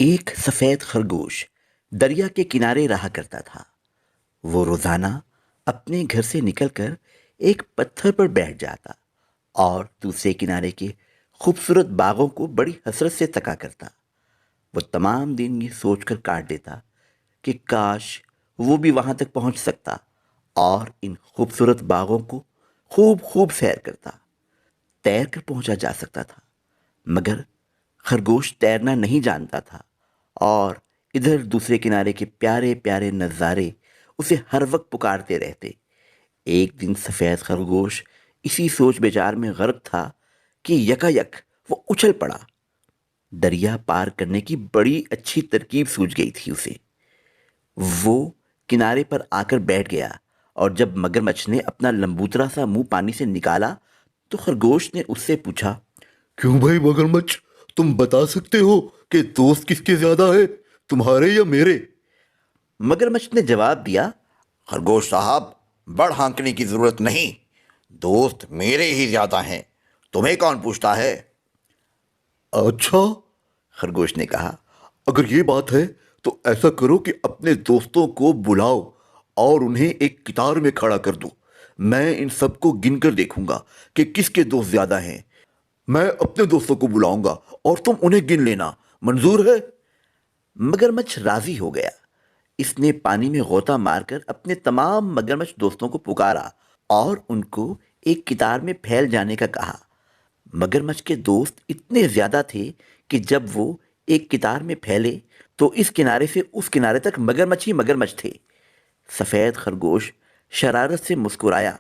ایک سفید خرگوش دریا کے کنارے رہا کرتا تھا۔ وہ روزانہ اپنے گھر سے نکل کر ایک پتھر پر بیٹھ جاتا اور دوسرے کنارے کے خوبصورت باغوں کو بڑی حسرت سے تکا کرتا۔ وہ تمام دن یہ سوچ کر کاٹ دیتا کہ کاش وہ بھی وہاں تک پہنچ سکتا اور ان خوبصورت باغوں کو خوب خوب سیر کرتا، تیر کر پہنچا جا سکتا تھا۔ مگر خرگوش تیرنا نہیں جانتا تھا اور ادھر دوسرے کنارے کے پیارے پیارے نظارے اسے ہر وقت پکارتے رہتے۔ ایک دن سفید خرگوش اسی سوچ بچار میں غرق تھا کہ یکا وہ اچھل پڑا۔ دریا پار کرنے کی بڑی اچھی ترکیب سوجھ گئی تھی اسے۔ وہ کنارے پر آ کر بیٹھ گیا اور جب مگرمچھ نے اپنا لمبوترا سا منہ پانی سے نکالا تو خرگوش نے اس سے پوچھا، کیوں بھائی مگرمچھ، تم بتا سکتے ہو کہ دوست کس کے زیادہ ہے، تمہارے یا میرے؟ مگرمچھ نے جواب دیا، خرگوش صاحب، بڑ ہانکنے کی ضرورت نہیں، دوست میرے ہی زیادہ ہیں، تمہیں کون پوچھتا ہے؟ اچھا، خرگوش نے کہا۔ اگر یہ بات ہے تو ایسا کرو کہ اپنے دوستوں کو بلاؤ اور انہیں ایک قطار میں کھڑا کر دو۔ میں ان سب کو گن کر دیکھوں گا کہ کس کے دوست زیادہ ہیں۔ میں اپنے دوستوں کو بلاؤں گا اور تم انہیں گن لینا، منظور ہے؟ مگرمچھ راضی ہو گیا۔ اس نے پانی میں غوطہ مار کر اپنے تمام مگرمچھ دوستوں کو پکارا اور ان کو ایک قطار میں پھیل جانے کا کہا۔ مگرمچھ کے دوست اتنے زیادہ تھے کہ جب وہ ایک قطار میں پھیلے تو اس کنارے سے اس کنارے تک مگرمچھ ہی مگرمچھ تھے۔ سفید خرگوش شرارت سے مسکرایا،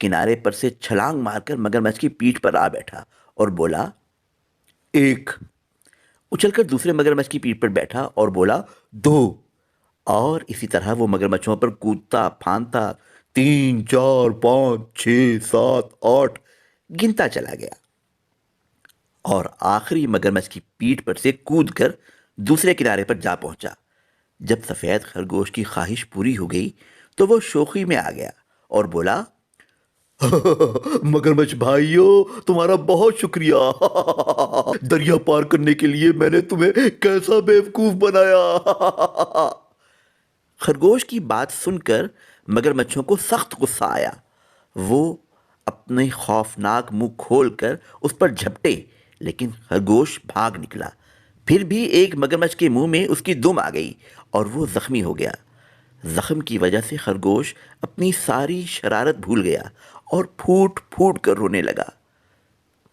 کنارے پر سے چھلانگ مار کر مگرمچھ کی پیٹھ پر آ بیٹھا اور بولا، ایک، اچھل کر دوسرے مگرمچھ کی پیٹھ پر بیٹھا اور بولا، دو، اور اسی طرح وہ مگرمچھوں پر کودتا پھاندتا 3، 4، 5، 6، 7، 8، گنتا چلا گیا اور آخری مگرمچھ کی پیٹھ پر سے کود کر دوسرے کنارے پر جا پہنچا۔ جب سفید خرگوش کی خواہش پوری ہو گئی تو وہ شوخی میں آ گیا اور بولا، مگرمچھ بھائیو، تمہارا بہت شکریہ۔ دریا پار کرنے کے لیے میں نے تمہیں کیسا بیوقوف بنایا۔ خرگوش کی بات سن کر مگرمچھوں کو سخت غصہ آیا۔ وہ اپنے خوفناک منہ کھول کر اس پر جھپٹے، لیکن خرگوش بھاگ نکلا۔ پھر بھی ایک مگرمچھ کے منہ میں اس کی دم آ گئی اور وہ زخمی ہو گیا۔ زخم کی وجہ سے خرگوش اپنی ساری شرارت بھول گیا اور پھوٹ پھوٹ کر رونے لگا۔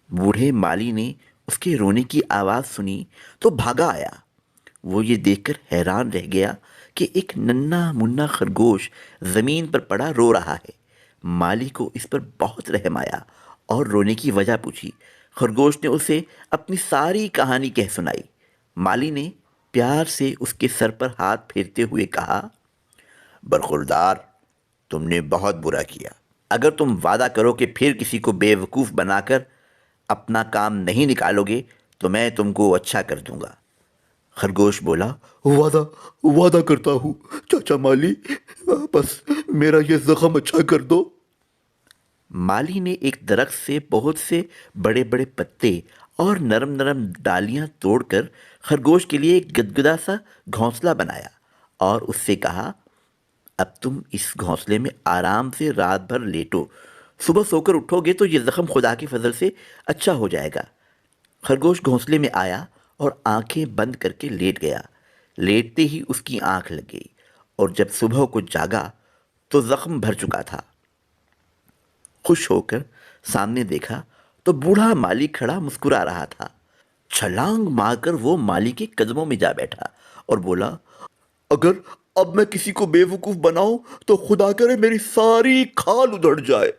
بوڑھے مالی نے اس کے رونے کی آواز سنی تو بھاگا آیا۔ وہ یہ دیکھ کر حیران رہ گیا کہ ایک ننھا منا خرگوش زمین پر پڑا رو رہا ہے۔ مالی کو اس پر بہت رحم آیا اور رونے کی وجہ پوچھی۔ خرگوش نے اسے اپنی ساری کہانی کہہ سنائی۔ مالی نے پیار سے اس کے سر پر ہاتھ پھیرتے ہوئے کہا، برخوردار، تم نے بہت برا کیا۔ اگر تم وعدہ کرو کہ پھر کسی کو بے وقوف بنا کر اپنا کام نہیں نکالو گے تو میں تم کو اچھا کر دوں گا۔ خرگوش بولا، وعدہ کرتا ہوں چاچا مالی، بس میرا یہ زخم اچھا کر دو۔ مالی نے ایک درخت سے بہت سے بڑے بڑے پتے اور نرم نرم ڈالیاں توڑ کر خرگوش کے لیے ایک گدگدا سا گھونسلہ بنایا اور اس سے کہا، اب تم اس گھونسلے میں آرام سے رات بھر لیٹو، صبح سو کر اٹھو گے تو یہ زخم خدا کے فضل سے اچھا ہو جائے گا۔ خرگوش گھونسلے میں آیا اور آنکھیں بند کر کے لیٹ گیا۔ لیٹتے ہی اس کی آنکھ لگ گئی اور جب صبح کو جاگا تو زخم بھر چکا تھا۔ خوش ہو کر سامنے دیکھا تو بوڑھا مالی کھڑا مسکرا رہا تھا۔ چھلانگ مار کر وہ مالی کے قدموں میں جا بیٹھا اور بولا، اگر اب میں کسی کو بے وقوف بناؤں تو خدا کرے میری ساری کھال ادھڑ جائے۔